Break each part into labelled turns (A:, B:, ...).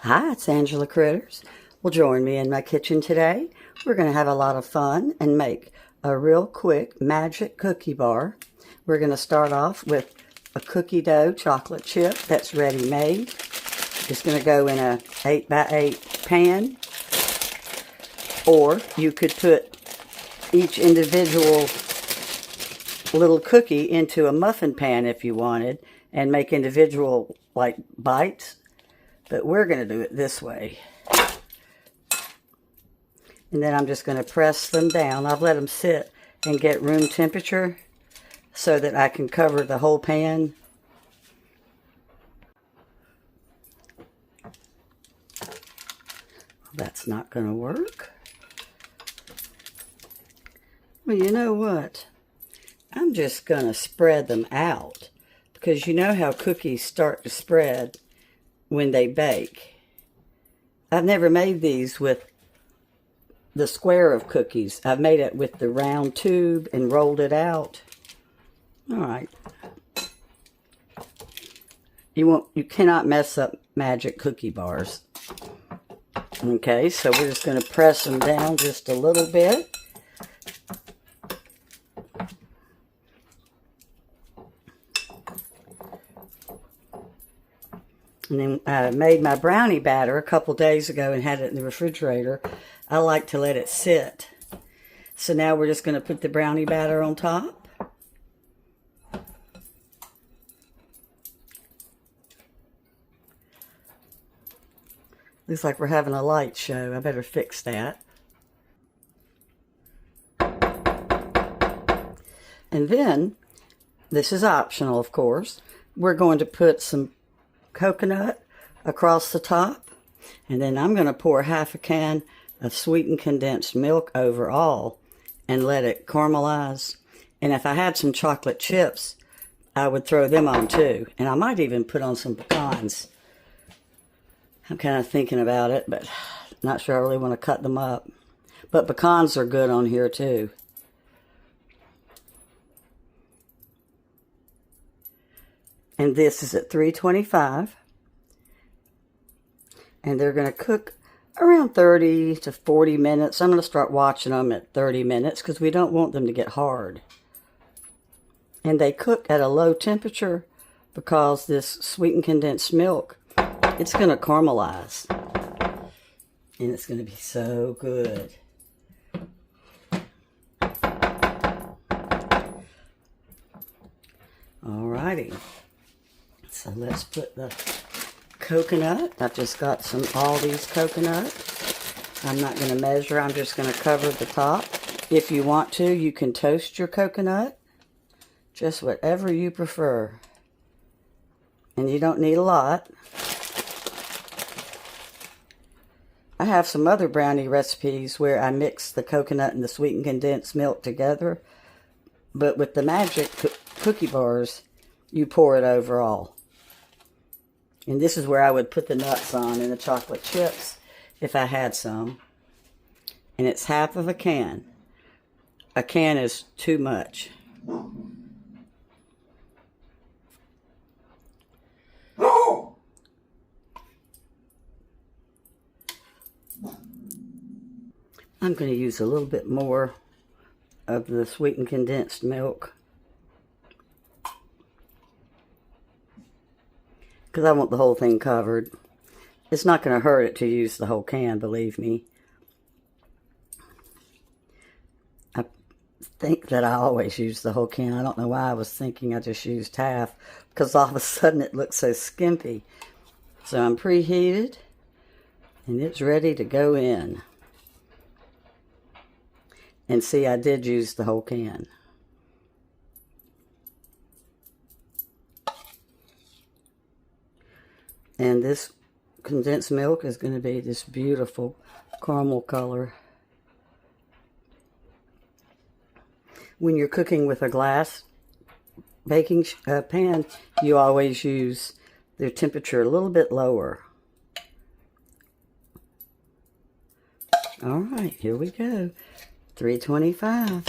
A: Hi, it's Angela Critters. Well, join me in my kitchen today. We're going to have a lot of fun and make a real quick magic cookie bar. We're going to start off with a cookie dough chocolate chip that's ready made. It's going to go in a 8x8 pan, or you could put each individual little cookie into a muffin pan if you wanted and make individual like bites. But we're going to do it this way. And then I'm just going to press them down. I've let them sit and get room temperature so that I can cover the whole pan. That's not going to work. Well, you know what? I'm just going to spread them out, because you know how cookies start to spread when they bake. I've never made these with the square of cookies. I've made it with the round tube and rolled it out. All right. You cannot mess up magic cookie bars. Okay, so we're just going to press them down just a little bit. And then I made my brownie batter a couple days ago and had it in the refrigerator. I like to let it sit. So now we're just going to put the brownie batter on top. Looks like we're having a light show. I better fix that. And then, this is optional, of course, we're going to put some coconut across the top, and then I'm going to pour half a can of sweetened condensed milk over all and let it caramelize. And if I had some chocolate chips, I would throw them on too, and I might even put on some pecans. I'm kind of thinking about it, but not sure I really want to cut them up. But pecans are good on here too. And this is at 325. And they're going to cook around 30 to 40 minutes. I'm going to start watching them at 30 minutes because we don't want them to get hard. And they cook at a low temperature because this sweetened condensed milk, it's going to caramelize. And it's going to be so good. Alrighty. So let's put the coconut. I've just got some Aldi's coconut. I'm not going to measure. I'm just going to cover the top. If you want to, you can toast your coconut. Just whatever you prefer. And you don't need a lot. I have some other brownie recipes where I mix the coconut and the sweetened condensed milk together. But with the magic cookie bars, you pour it over all. And this is where I would put the nuts on and the chocolate chips if I had some. And it's half of a can. A can is too much. I'm going to use a little bit more of the sweetened condensed milk, because I want the whole thing covered. It's not going to hurt it to use the whole can, believe me. I think that I always use the whole can. I don't know why I was thinking I just used half, because all of a sudden it looks so skimpy. So I'm preheated, and it's ready to go in. And see, I did use the whole can. And this condensed milk is going to be this beautiful caramel color. When you're cooking with a glass baking pan, you always use their temperature a little bit lower. All right, here we go. 325.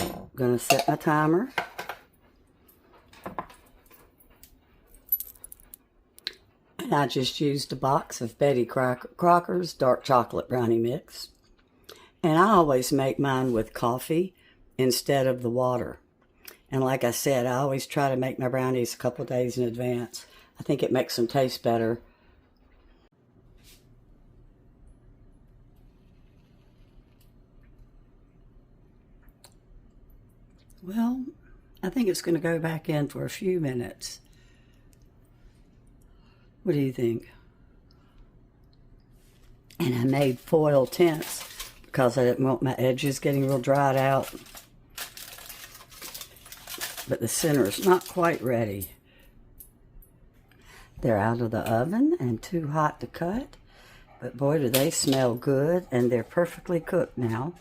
A: I'm going to set my timer. I just used a box of Betty Crocker's dark chocolate brownie mix. And I always make mine with coffee instead of the water. And like I said, I always try to make my brownies a couple days in advance. I think it makes them taste better. Well, I think it's going to go back in for a few minutes. What do you think? And I made foil tints because I didn't want my edges getting real dried out. But the center is not quite ready. They're out of the oven and too hot to cut. But boy, do they smell good, and they're perfectly cooked now.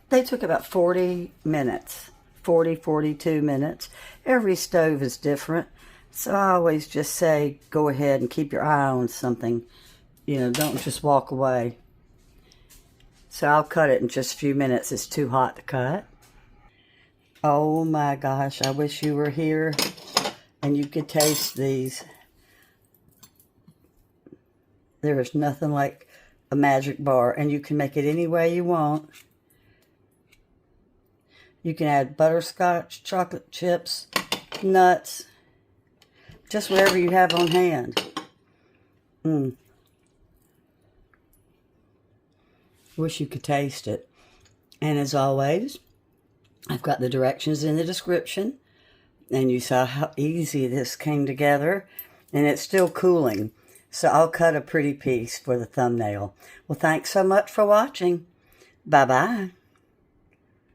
A: They took about 40 minutes, 42 minutes. Every stove is different. So I always just say, go ahead and keep your eye on something. You know, don't just walk away. So I'll cut it in just a few minutes. It's too hot to cut. Oh my gosh, I wish you were here and you could taste these. There is nothing like a magic bar, and you can make it any way you want. You can add butterscotch, chocolate chips, nuts, just whatever you have on hand. Wish you could taste it. And as always, I've got the directions in the description. And you saw how easy this came together. And it's still cooling. So I'll cut a pretty piece for the thumbnail. Well, thanks so much for watching. Bye-bye.